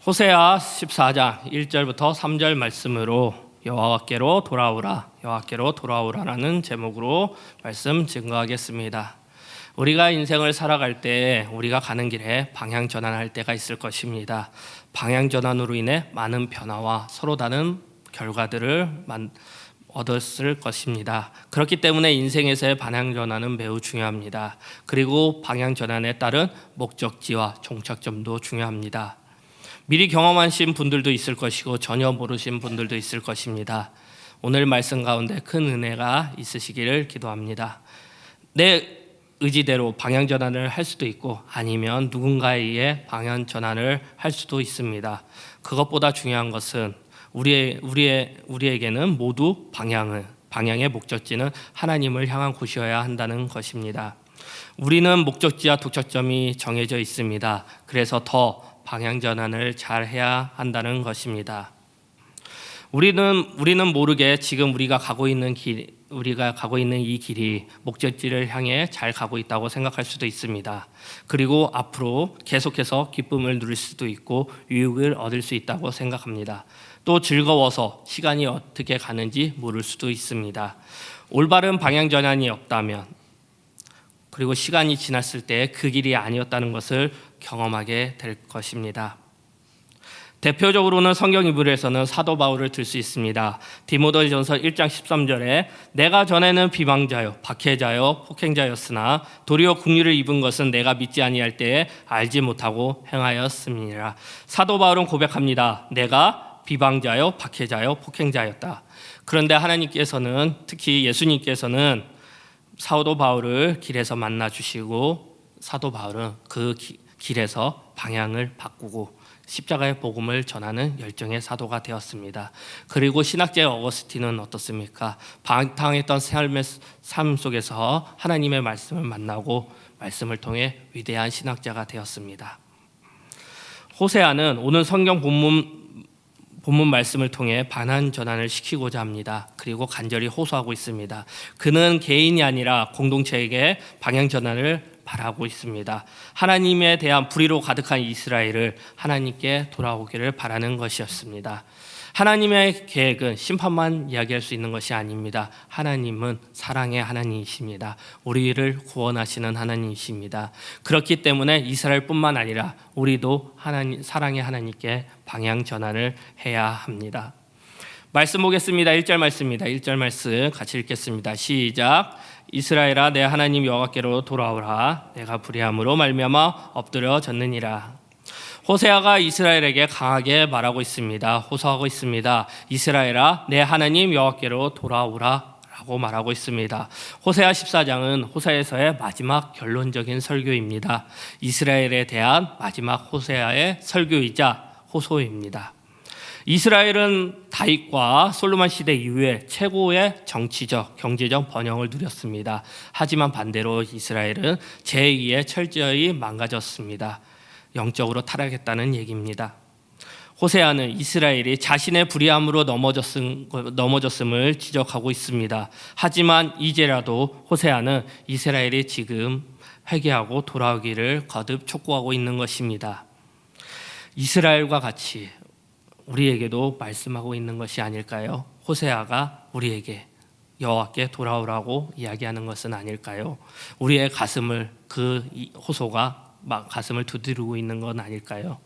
호세아 14장 1절부터 3절 말씀으로 여호와께로 돌아오라, 여호와께로 돌아오라라는 제목으로 말씀 증거하겠습니다. 우리가 인생을 살아갈 때 우리가 가는 길에 방향 전환할 때가 있을 것입니다. 방향 전환으로 인해 많은 변화와 서로 다른 결과들을 얻었을 것입니다. 그렇기 때문에 인생에서의 방향 전환은 매우 중요합니다. 그리고 방향 전환에 따른 목적지와 종착점도 중요합니다. 미리 경험하신 분들도 있을 것이고 전혀 모르신 분들도 있을 것입니다. 오늘 말씀 가운데 큰 은혜가 있으시기를 기도합니다. 내 의지대로 방향 전환을 할 수도 있고 아니면 누군가에 의해 방향 전환을 할 수도 있습니다. 그것보다 중요한 것은 우리에게는 모두 방향의 목적지는 하나님을 향한 곳이어야 한다는 것입니다. 우리는 목적지와 도착점이 정해져 있습니다. 그래서 더 방향 전환을 잘 해야 한다는 것입니다. 우리는 모르게 지금 우리가 가고 있는 이 길이 목적지를 향해 잘 가고 있다고 생각할 수도 있습니다. 그리고 앞으로 계속해서 기쁨을 누릴 수도 있고 유익을 얻을 수 있다고 생각합니다. 또 즐거워서 시간이 어떻게 가는지 모를 수도 있습니다. 올바른 방향 전환이 없다면, 그리고 시간이 지났을 때 그 길이 아니었다는 것을 경험하게 될 것입니다. 대표적으로는 성경 인물에서는 사도 바울을 들 수 있습니다. 디모데전서 1장 13절에 내가 전에는 비방자요 박해자요 폭행자였으나 도리어 긍휼을 입은 것은 내가 믿지 아니할 때에 알지 못하고 행하였음이니라. 사도 바울은 고백합니다. 내가 비방자요 박해자요 폭행자였다. 그런데 하나님께서는, 특히 예수님께서는 사도 바울을 길에서 만나 주시고 사도 바울은 그 길에서 방향을 바꾸고 십자가의 복음을 전하는 열정의 사도가 되었습니다. 그리고 신학자의 어거스틴은 어떻습니까? 방탕했던 삶 속에서 하나님의 말씀을 만나고 말씀을 통해 위대한 신학자가 되었습니다. 호세아는 오늘 성경 본문 말씀을 통해 방향 전환을 시키고자 합니다. 그리고 간절히 호소하고 있습니다. 그는 개인이 아니라 공동체에게 방향 전환을 바라고 있습니다. 하나님에 대한 불의로 가득한 이스라엘을 하나님께 돌아오기를 바라는 것이었습니다. 하나님의 계획은 심판만 이야기할 수 있는 것이 아닙니다. 하나님은 사랑의 하나님이십니다. 우리를 구원하시는 하나님이십니다. 그렇기 때문에 이스라엘뿐만 아니라 우리도 사랑의 하나님께 방향 전환을 해야 합니다. 말씀 보겠습니다. 1절 말씀입니다. 1절 말씀 같이 읽겠습니다. 시작. 이스라엘아 내 하나님 여호와께로 돌아오라. 내가 불의함으로 말미암아 엎드려졌느니라. 호세아가 이스라엘에게 강하게 말하고 있습니다. 호소하고 있습니다. 이스라엘아 내 하나님 여호와께로 돌아오라 라고 말하고 있습니다. 호세아 14장은 호세아에서의 마지막 결론적인 설교입니다. 이스라엘에 대한 마지막 호세아의 설교이자 호소입니다. 이스라엘은 다윗과 솔로몬 시대 이후에 최고의 정치적, 경제적 번영을 누렸습니다. 하지만 반대로 이스라엘은 제2의 철저히 망가졌습니다. 영적으로 타락했다는 얘기입니다. 호세아는 이스라엘이 자신의 불의함으로 넘어졌음을 지적하고 있습니다. 하지만 이제라도 호세아는 이스라엘이 지금 회개하고 돌아오기를 거듭 촉구하고 있는 것입니다. 이스라엘과 같이 우리에게도 말씀하고 있는 것이 아닐까요? 호세아가 우리에게 여호와께 돌아오라고 이야기하는 것은 아닐까요? 우리의 가슴을 그 호소가 가슴을 두드리고 있는 건 아닐까요?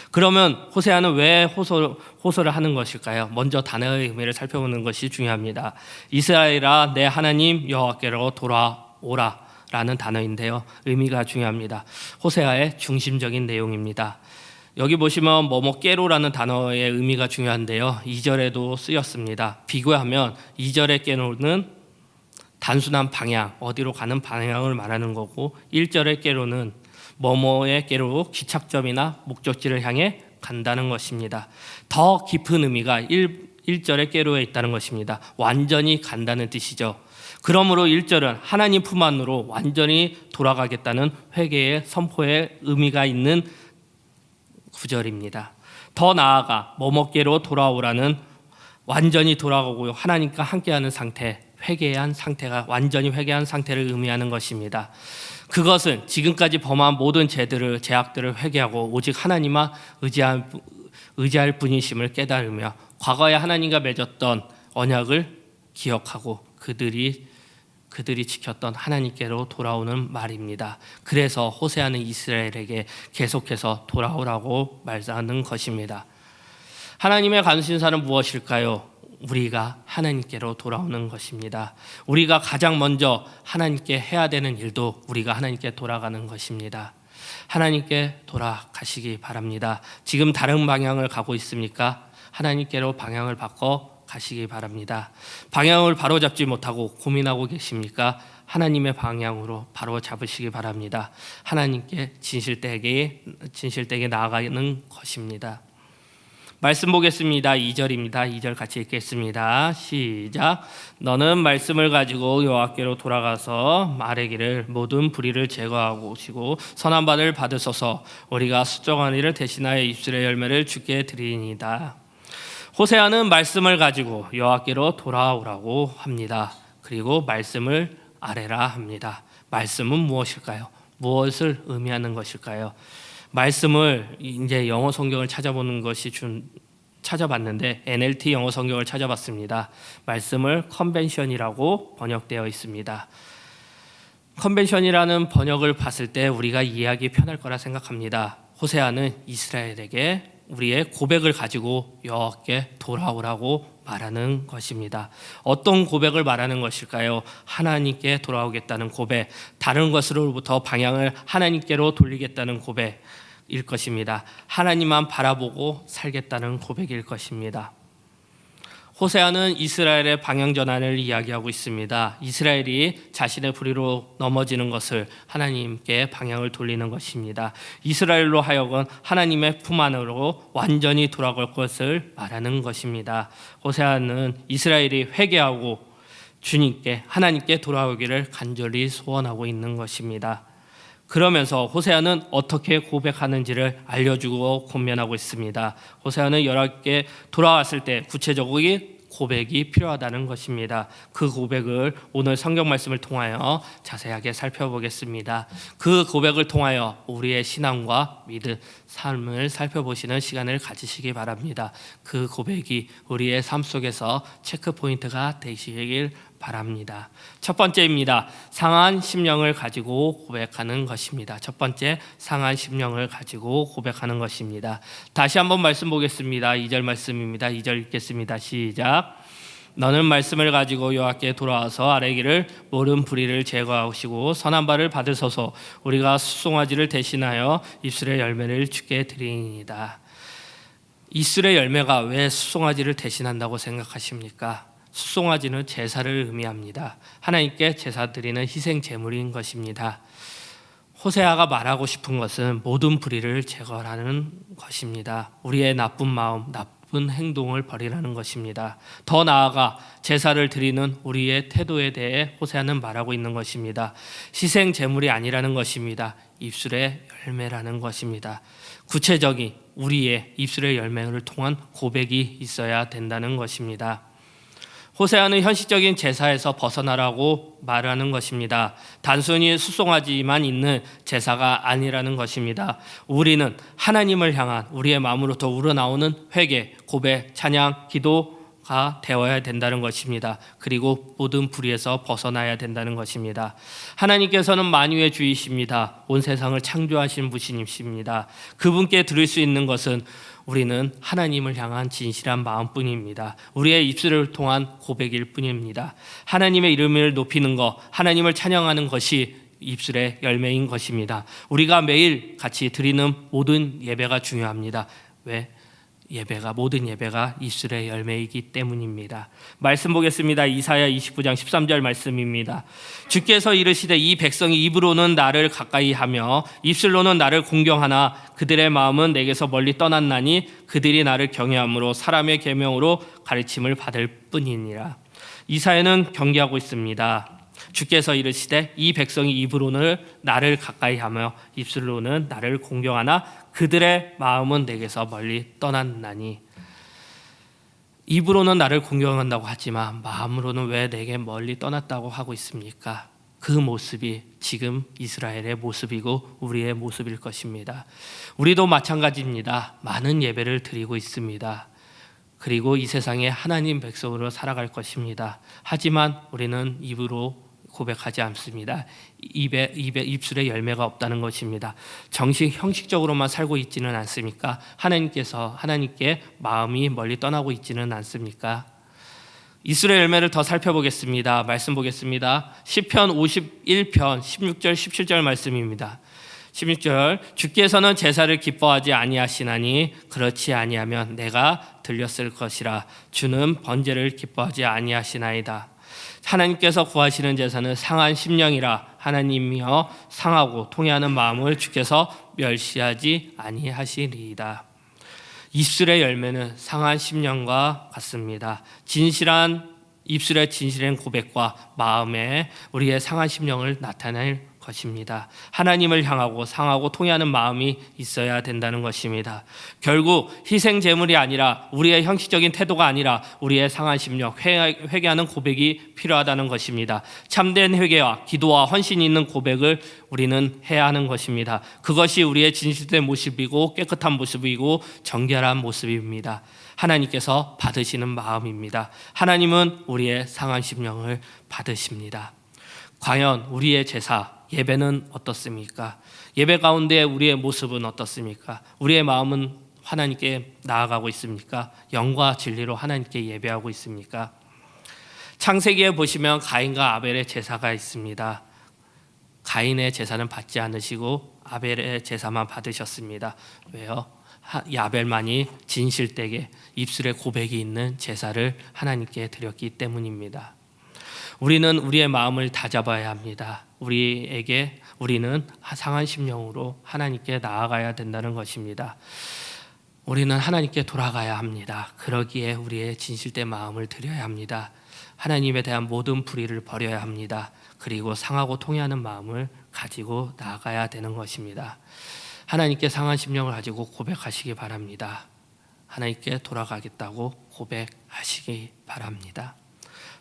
그러면 호세아는 왜 호소를 하는 것일까요? 먼저 단어의 의미를 살펴보는 것이 중요합니다. 이스라엘아 내 하나님 여호와께로 돌아오라 라는 단어인데요. 의미가 중요합니다. 호세아의 중심적인 내용입니다. 여기 보시면 뭐뭐깨로라는 단어의 의미가 중요한데요. 2절에도 쓰였습니다. 비교하면 2절의 깨로는 단순한 방향, 어디로 가는 방향을 말하는 거고 1절의 깨로는 뭐뭐의 깨로 기착점이나 목적지를 향해 간다는 것입니다. 더 깊은 의미가 1절의 깨로에 있다는 것입니다. 완전히 간다는 뜻이죠. 그러므로 1절은 하나님 품 안으로 완전히 돌아가겠다는 회개의 선포의 의미가 있는 구절입니다. 더 나아가 뭐뭐께로 돌아오라는 완전히 돌아가고 하나님과 함께하는 상태, 완전히 회개한 상태를 의미하는 것입니다. 그것은 지금까지 범한 모든 죄악들을 회개하고 오직 하나님만 의지할 분이심을 깨달으며 과거에 하나님과 맺었던 언약을 기억하고 그들이 지켰던 하나님께로 돌아오는 말입니다. 그래서 호세아는 이스라엘에게 계속해서 돌아오라고 말하는 것입니다. 하나님의 관심사는 무엇일까요? 우리가 하나님께로 돌아오는 것입니다. 우리가 가장 먼저 하나님께 해야 되는 일도 우리가 하나님께 돌아가는 것입니다. 하나님께 돌아가시기 바랍니다. 지금 다른 방향을 가고 있습니까? 하나님께로 방향을 바꿔 가시기 바랍니다. 방향을 바로잡지 못하고 고민하고 계십니까? 하나님의 방향으로 바로 잡으시기 바랍니다. 하나님께 진실되게 나아가는 것입니다. 말씀 보겠습니다. 2절입니다. 2절 같이 읽겠습니다. 시작. 너는 말씀을 가지고 여호와께로 돌아가서 말하기를 모든 불의를 제거하고 오시고 선한 바를 받으소서. 우리가 수정한 이를 대신하여 입술의 열매를 주께 드리니이다. 호세아는 말씀을 가지고 여호와께로 돌아오라고 합니다. 그리고 말씀을 아뢰라 합니다. 말씀은 무엇일까요? 무엇을 의미하는 것일까요? 말씀을 이제 영어 성경을 찾아봤는데 NLT 영어 성경을 찾아봤습니다. 말씀을 컨벤션이라고 번역되어 있습니다. 컨벤션이라는 번역을 봤을 때 우리가 이해하기 편할 거라 생각합니다. 호세아는 이스라엘에게 우리의 고백을 가지고 여호와께 돌아오라고 말하는 것입니다. 어떤 고백을 말하는 것일까요? 하나님께 돌아오겠다는 고백, 다른 것으로부터 방향을 하나님께로 돌리겠다는 고백일 것입니다. 하나님만 바라보고 살겠다는 고백일 것입니다. 호세아는 이스라엘의 방향 전환을 이야기하고 있습니다. 이스라엘이 자신의 불의로 넘어지는 것을 하나님께 방향을 돌리는 것입니다. 이스라엘로 하여금 하나님의 품 안으로 완전히 돌아갈 것을 말하는 것입니다. 호세아는 이스라엘이 회개하고 주님께 하나님께 돌아오기를 간절히 소원하고 있는 것입니다. 그러면서 호세아는 어떻게 고백하는지를 알려주고 권면하고 있습니다. 호세아는 여호와께 돌아왔을 때 구체적인 고백이 필요하다는 것입니다. 그 고백을 오늘 성경 말씀을 통하여 자세하게 살펴보겠습니다. 그 고백을 통하여 우리의 신앙과 믿음, 삶을 살펴보시는 시간을 가지시기 바랍니다. 그 고백이 우리의 삶 속에서 체크 포인트가 되시길 바랍니다. 첫 번째입니다. 상한 심령을 가지고 고백하는 것입니다. 첫 번째, 상한 심령을 가지고 고백하는 것입니다. 다시 한번 말씀 보겠습니다. 2절 말씀입니다. 2절 읽겠습니다. 시작. 너는 말씀을 가지고 여호와께 돌아와서 아뢰기를 모든 불의를 제거하시고 선한 바를 받으소서. 우리가 수송아지를 대신하여 입술의 열매를 주께 드리니이다. 입술의 열매가 왜 수송아지를 대신한다고 생각하십니까? 수송아지는 제사를 의미합니다. 하나님께 제사 드리는 희생 제물인 것입니다. 호세아가 말하고 싶은 것은 모든 불의를 제거하는 것입니다. 우리의 나쁜 마음, 나쁜 행동을 버리라는 것입니다. 더 나아가 제사를 드리는 우리의 태도에 대해 호세아는 말하고 있는 것입니다. 희생 제물이 아니라는 것입니다. 입술의 열매라는 것입니다. 구체적인 우리의 입술의 열매를 통한 고백이 있어야 된다는 것입니다. 호세아는 현실적인 제사에서 벗어나라고 말하는 것입니다. 단순히 수송아지만 있는 제사가 아니라는 것입니다. 우리는 하나님을 향한 우리의 마음으로부터 우러나오는 회개, 고백, 찬양, 기도가 되어야 된다는 것입니다. 그리고 모든 불의에서 벗어나야 된다는 것입니다. 하나님께서는 만유의 주이십니다. 온 세상을 창조하신 분이십니다. 그분께 드릴 수 있는 것은 우리는 하나님을 향한 진실한 마음뿐입니다. 우리의 입술을 통한 고백일 뿐입니다. 하나님의 이름을 높이는 것, 하나님을 찬양하는 것이 입술의 열매인 것입니다. 우리가 매일 같이 드리는 모든 예배가 중요합니다. 왜? 모든 예배가 입술의 열매이기 때문입니다. 말씀 보겠습니다. 이사야 29장 13절 말씀입니다. 주께서 이르시되 이 백성이 입으로는 나를 가까이 하며 입술로는 나를 공경하나 그들의 마음은 내게서 멀리 떠났나니 그들이 나를 경외함으로 사람의 계명으로 가르침을 받을 뿐이니라. 이사야는 경계하고 있습니다. 주께서 이르시되 이 백성이 입으로는 나를 가까이 하며 입술로는 나를 공경하나 그들의 마음은 내게서 멀리 떠났나니. 입으로는 나를 공경한다고 하지만 마음으로는 왜 내게 멀리 떠났다고 하고 있습니까? 그 모습이 지금 이스라엘의 모습이고 우리의 모습일 것입니다. 우리도 마찬가지입니다. 많은 예배를 드리고 있습니다. 그리고 이 세상에 하나님 백성으로 살아갈 것입니다. 하지만 우리는 입으로 고백하지 않습니다. 입술에 열매가 없다는 것입니다. 형식적으로만 살고 있지는 않습니까? 하나님께 마음이 멀리 떠나고 있지는 않습니까? 이스라엘 열매를 더 살펴보겠습니다. 말씀 보겠습니다. 시편 51편 16절 17절 말씀입니다. 16절 주께서는 제사를 기뻐하지 아니하시나니 그렇지 아니하면 내가 들렸을 것이라. 주는 번제를 기뻐하지 아니하시나이다. 하나님께서 구하시는 제사는 상한 심령이라. 하나님이여 상하고 통회하는 마음을 주께서 멸시하지 아니하시리이다. 입술의 열매는 상한 심령과 같습니다. 입술의 진실한 고백과 마음에 우리의 상한 심령을 나타낼 것입니다. 하나님을 향하고 상하고 통회하는 마음이 있어야 된다는 것입니다. 결국 희생 제물이 아니라 우리의 형식적인 태도가 아니라 우리의 상한 심령, 회개하는 고백이 필요하다는 것입니다. 참된 회개와 기도와 헌신이 있는 고백을 우리는 해야 하는 것입니다. 그것이 우리의 진실된 모습이고 깨끗한 모습이고 정결한 모습입니다. 하나님께서 받으시는 마음입니다. 하나님은 우리의 상한 심령을 받으십니다. 과연 우리의 제사, 예배는 어떻습니까? 예배 가운데 우리의 모습은 어떻습니까? 우리의 마음은 하나님께 나아가고 있습니까? 영과 진리로 하나님께 예배하고 있습니까? 창세기에 보시면 가인과 아벨의 제사가 있습니다. 가인의 제사는 받지 않으시고 아벨의 제사만 받으셨습니다. 왜요? 아벨만이 진실되게 입술에 고백이 있는 제사를 하나님께 드렸기 때문입니다. 우리는 우리의 마음을 다잡아야 합니다. 우리는 상한 심령으로 하나님께 나아가야 된다는 것입니다. 우리는 하나님께 돌아가야 합니다. 그러기에 우리의 진실된 마음을 드려야 합니다. 하나님에 대한 모든 불의를 버려야 합니다. 그리고 상하고 통회하는 마음을 가지고 나아가야 되는 것입니다. 하나님께 상한 심령을 가지고 고백하시기 바랍니다. 하나님께 돌아가겠다고 고백하시기 바랍니다.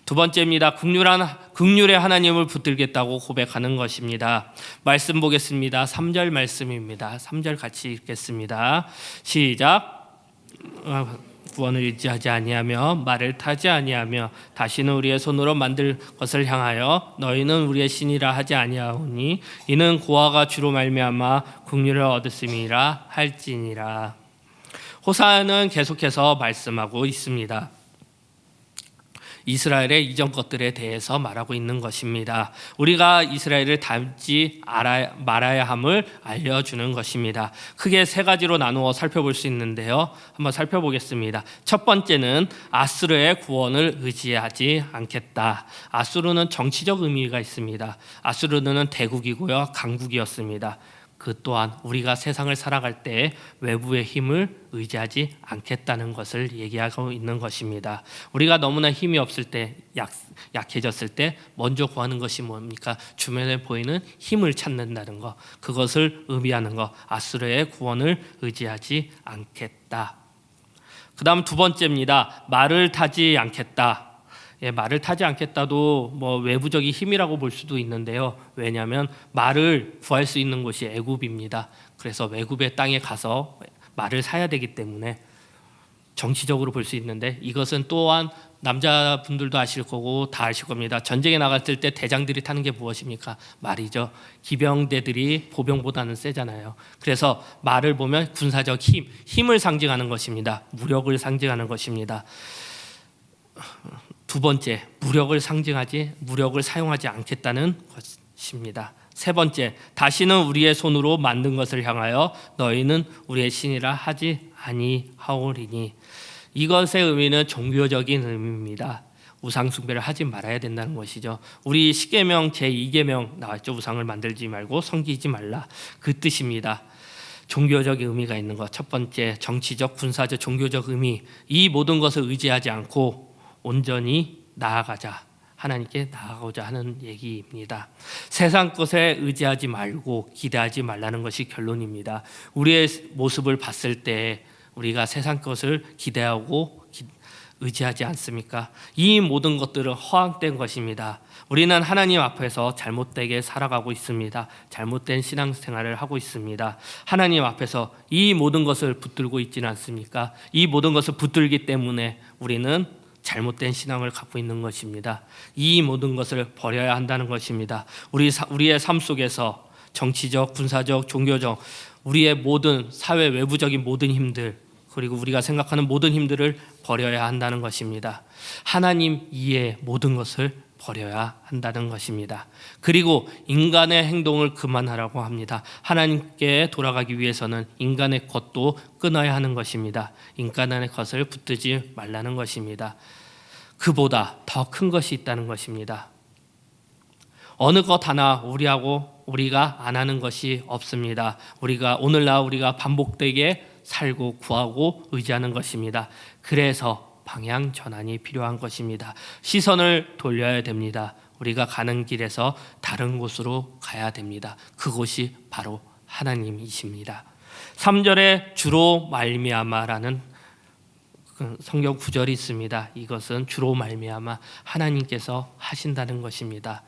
두 번째입니다. 긍휼의 하나님을 붙들겠다고 고백하는 것입니다. 말씀 보겠습니다. 3절 말씀입니다. 3절 같이 읽겠습니다. 시작. 구원을 의지하지 아니하며 말을 타지 아니하며 다시는 우리의 손으로 만들 것을 향하여 너희는 우리의 신이라 하지 아니하오니 이는 고아가 주로 말미암아 긍휼을 얻었음이라 할지니라. 호사야는 계속해서 말씀하고 있습니다. 이스라엘의 이전 것들에 대해서 말하고 있는 것입니다. 우리가 이스라엘을 닮지 말아야 함을 알려주는 것입니다. 크게 세 가지로 나누어 살펴볼 수 있는데요. 한번 살펴보겠습니다. 첫 번째는 아수르의 구원을 의지하지 않겠다. 아수르는 정치적 의미가 있습니다. 아수르는 대국이고요, 강국이었습니다. 그 또한 우리가 세상을 살아갈 때 외부의 힘을 의지하지 않겠다는 것을 얘기하고 있는 것입니다. 우리가 너무나 힘이 없을 때, 약해졌을 때 먼저 구하는 것이 뭡니까? 주변에 보이는 힘을 찾는다는 것, 그것을 의미하는 것. 아수르의 구원을 의지하지 않겠다. 그 다음 두 번째입니다. 말을 타지 않겠다. 말을 타지 않겠다도 외부적인 힘이라고 볼 수도 있는데요. 왜냐하면 말을 구할 수 있는 곳이 애굽입니다. 그래서 외국의 땅에 가서 말을 사야 되기 때문에 정치적으로 볼 수 있는데, 이것은 또한 남자분들도 아실 거고 다 아실 겁니다. 전쟁에 나갔을 때 대장들이 타는 게 무엇입니까? 말이죠. 기병대들이 보병보다는 세잖아요. 그래서 말을 보면 군사적 힘을 상징하는 것입니다. 무력을 상징하는 것입니다. 두 번째, 무력을 사용하지 않겠다는 것입니다. 세 번째, 다시는 우리의 손으로 만든 것을 향하여 너희는 우리의 신이라 하지 아니하오리니. 이것의 의미는 종교적인 의미입니다. 우상 숭배를 하지 말아야 된다는 것이죠. 우리 십계명 제2계명 나왔죠. 우상을 만들지 말고 섬기지 말라. 그 뜻입니다. 종교적인 의미가 있는 것. 첫 번째, 정치적, 군사적, 종교적 의미. 이 모든 것을 의지하지 않고 온전히 나아가자, 하나님께 나아가고자 하는 얘기입니다. 세상 것에 의지하지 말고 기대하지 말라는 것이 결론입니다. 우리의 모습을 봤을 때 우리가 세상 것을 기대하고 의지하지 않습니까? 이 모든 것들은 허황된 것입니다. 우리는 하나님 앞에서 잘못되게 살아가고 있습니다. 잘못된 신앙생활을 하고 있습니다. 하나님 앞에서 이 모든 것을 붙들고 있지는 않습니까? 이 모든 것을 붙들기 때문에 우리는 잘못된 신앙을 갖고 있는 것입니다. 이 모든 것을 버려야 한다는 것입니다. 우리의 삶 속에서 정치적, 군사적, 종교적, 우리의 모든 사회 외부적인 모든 힘들, 그리고 우리가 생각하는 모든 힘들을 버려야 한다는 것입니다. 하나님 이외의 모든 것을 버려야 한다는 것입니다. 그리고 인간의 행동을 그만하라고 합니다. 하나님께 돌아가기 위해서는 인간의 것도 끊어야 하는 것입니다. 인간의 것을 붙들지 말라는 것입니다. 그보다 더 큰 것이 있다는 것입니다. 어느 것 하나 우리가 안 하는 것이 없습니다. 오늘날 우리가 반복되게 살고 구하고 의지하는 것입니다. 그래서 방향 전환이 필요한 것입니다. 시선을 돌려야 됩니다. 우리가 가는 길에서 다른 곳으로 가야 됩니다. 그곳이 바로 하나님이십니다. 3절에 주로 말미암아라는 성경 구절이 있습니다. 이것은 주로 말미암아 하나님께서 하신다는 것입니다.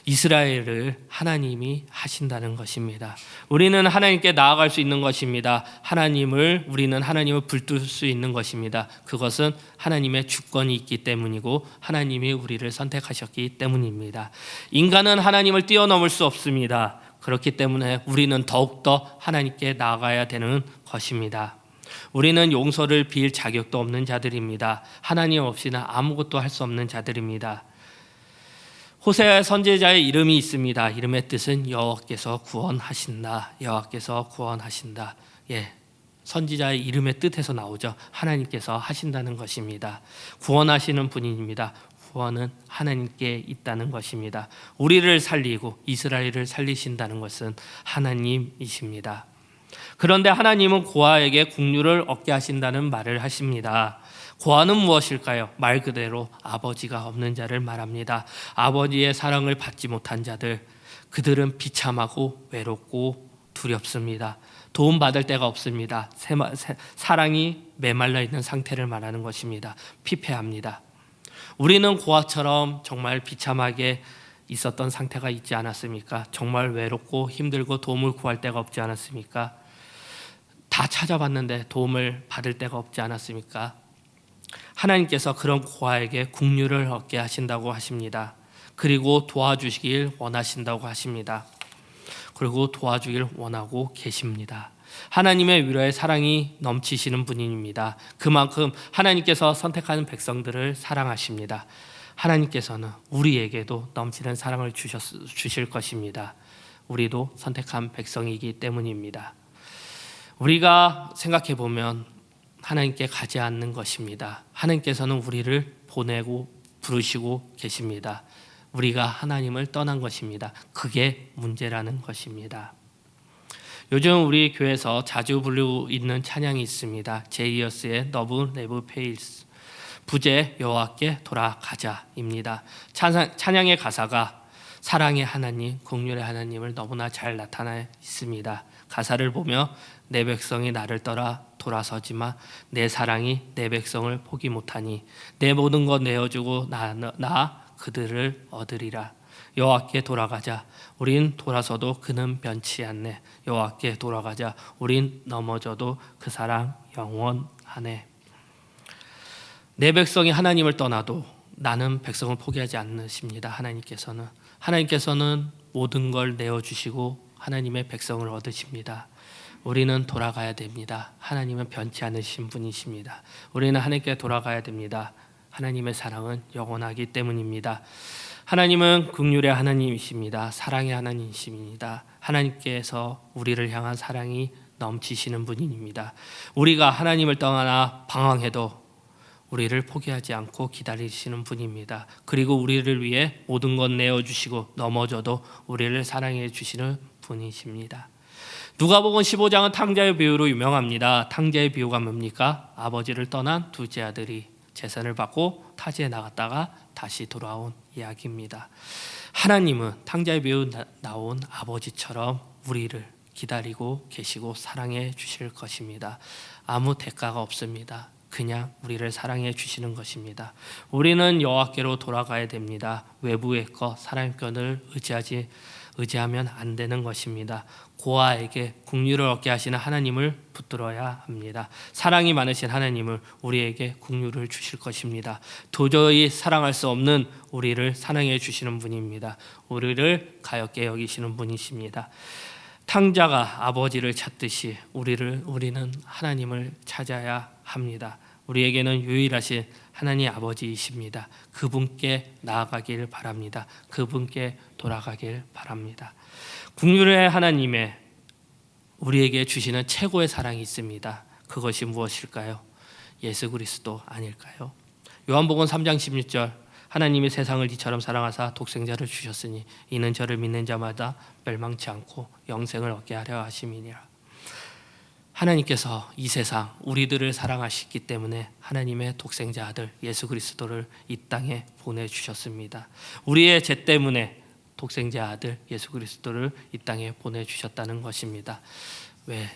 이스라엘을 하나님이 하신다는 것입니다. 우리는 하나님께 나아갈 수 있는 것입니다. 우리는 하나님을 붙들 수 있는 것입니다. 그것은 하나님의 주권이 있기 때문이고 하나님이 우리를 선택하셨기 때문입니다. 인간은 하나님을 뛰어넘을 수 없습니다. 그렇기 때문에 우리는 더욱더 하나님께 나아가야 되는 것입니다. 우리는 용서를 빌 자격도 없는 자들입니다. 하나님 없이는 아무것도 할 수 없는 자들입니다. 호세아 선지자의 이름이 있습니다. 이름의 뜻은 여호와께서 구원하신다. 여호와께서 구원하신다. 선지자의 이름의 뜻에서 나오죠. 하나님께서 하신다는 것입니다. 구원하시는 분입니다. 구원은 하나님께 있다는 것입니다. 우리를 살리고 이스라엘을 살리신다는 것은 하나님이십니다. 그런데 하나님은 고아에게 국류를 얻게 하신다는 말을 하십니다. 고아는 무엇일까요? 말 그대로 아버지가 없는 자를 말합니다. 아버지의 사랑을 받지 못한 자들, 그들은 비참하고 외롭고 두렵습니다. 도움받을 데가 없습니다. 사랑이 메말라 있는 상태를 말하는 것입니다. 피폐합니다. 우리는 고아처럼 정말 비참하게 있었던 상태가 있지 않았습니까? 정말 외롭고 힘들고 도움을 구할 데가 없지 않았습니까? 다 찾아봤는데 도움을 받을 데가 없지 않았습니까? 하나님께서 그런 고아에게 국류를 얻게 하신다고 하십니다. 그리고 도와주시길 원하신다고 하십니다. 그리고 도와주길 원하고 계십니다. 하나님의 위로의 사랑이 넘치시는 분입니다. 그만큼 하나님께서 선택하는 백성들을 사랑하십니다. 하나님께서는 우리에게도 넘치는 사랑을 주실 것입니다. 우리도 선택한 백성이기 때문입니다. 우리가 생각해 보면 하나님께 가지 않는 것입니다. 하나님께서는 우리를 보내고 부르시고 계십니다. 우리가 하나님을 떠난 것입니다. 그게 문제라는 것입니다. 요즘 우리 교회에서 자주 부르고 있는 찬양이 있습니다. 제이어스의 너브 네브 페일스, 부재 여호와께 돌아가자입니다. 찬양의 가사가 사랑의 하나님, 긍휼의 하나님을 너무나 잘 나타나 있습니다. 가사를 보며 내 백성이 나를 떠나 돌아서지만 내 사랑이 내 백성을 포기 못하니 내 모든 것 내어주고 나 그들을 얻으리라. 여호와께 돌아가자. 우린 돌아서도 그는 변치 않네. 여호와께 돌아가자. 우린 넘어져도 그 사랑 영원하네. 내 백성이 하나님을 떠나도 나는 백성을 포기하지 않으십니다. 하나님께서는 모든 걸 내어주시고 하나님의 백성을 얻으십니다. 우리는 돌아가야 됩니다. 하나님은 변치 않으신 분이십니다. 우리는 하나님께 돌아가야 됩니다. 하나님의 사랑은 영원하기 때문입니다. 하나님은 긍휼의 하나님이십니다. 사랑의 하나님이십니다. 하나님께서 우리를 향한 사랑이 넘치시는 분입니다. 우리가 하나님을 떠나 방황해도 우리를 포기하지 않고 기다리시는 분입니다. 그리고 우리를 위해 모든 것 내어주시고 넘어져도 우리를 사랑해 주시는 분이십니다. 누가복음 15장은 탕자의 비유로 유명합니다. 탕자의 비유가 뭡니까? 아버지를 떠난 둘째 아들이 재산을 받고 타지에 나갔다가 다시 돌아온 이야기입니다. 하나님은 탕자의 비유 나온 아버지처럼 우리를 기다리고 계시고 사랑해 주실 것입니다. 아무 대가가 없습니다. 그냥 우리를 사랑해 주시는 것입니다. 우리는 여호와께로 돌아가야 됩니다. 외부의 것, 사람의 것을 의지하면 안 되는 것입니다. 고아에게 긍휼을 얻게 하시는 하나님을 붙들어야 합니다. 사랑이 많으신 하나님을 우리에게 긍휼을 주실 것입니다. 도저히 사랑할 수 없는 우리를 사랑해 주시는 분입니다. 우리를 가엾게 여기시는 분이십니다. 탕자가 아버지를 찾듯이 우리는 하나님을 찾아야 합니다. 우리에게는 유일하신 하나님 아버지이십니다. 그분께 나아가길 바랍니다. 그분께 돌아가길 바랍니다. 긍휼의 하나님의 우리에게 주시는 최고의 사랑이 있습니다. 그것이 무엇일까요? 예수 그리스도 아닐까요? 요한복음 3장 16절 하나님이 세상을 이처럼 사랑하사 독생자를 주셨으니 이는 저를 믿는 자마다 멸망치 않고 영생을 얻게 하려 하심이니라. 하나님께서 이 세상 우리들을 사랑하시기 때문에 하나님의 독생자 아들 예수 그리스도를 이 땅에 보내주셨습니다. 우리의 죄 때문에 독생자 아들 예수 그리스도를 이 땅에 보내주셨다는 것입니다. 왜?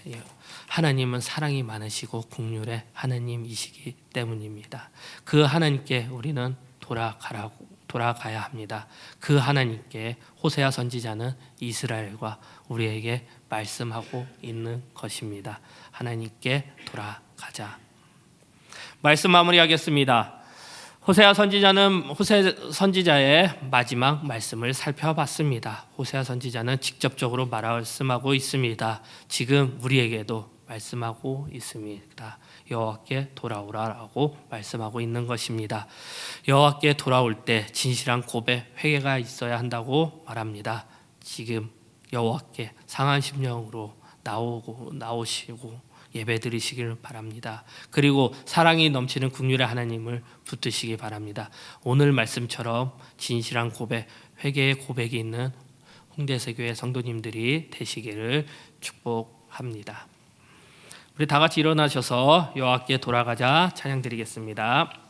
하나님은 사랑이 많으시고 긍휼의 하나님이시기 때문입니다. 그 하나님께 우리는 돌아가야 합니다. 그 하나님께 호세아 선지자는 이스라엘과 우리에게 말씀하고 있는 것입니다. 하나님께 돌아가자. 말씀 마무리하겠습니다. 호세 선지자의 마지막 말씀을 살펴봤습니다. 호세아 선지자는 직접적으로 말씀하고 있습니다. 지금 우리에게도 말씀하고 있습니다. 여호와께 돌아오라라고 말씀하고 있는 것입니다. 여호와께 돌아올 때 진실한 고백, 회개가 있어야 한다고 말합니다. 지금 여호와께 상한 심령으로 나오시고 예배드리시길 바랍니다. 그리고 사랑이 넘치는 긍휼의 하나님을 붙드시기 바랍니다. 오늘 말씀처럼 진실한 고백, 회개의 고백이 있는 홍대세교회 성도님들이 되시기를 축복합니다. 우리 다 같이 일어나셔서 여호와께 돌아가자 찬양 드리겠습니다.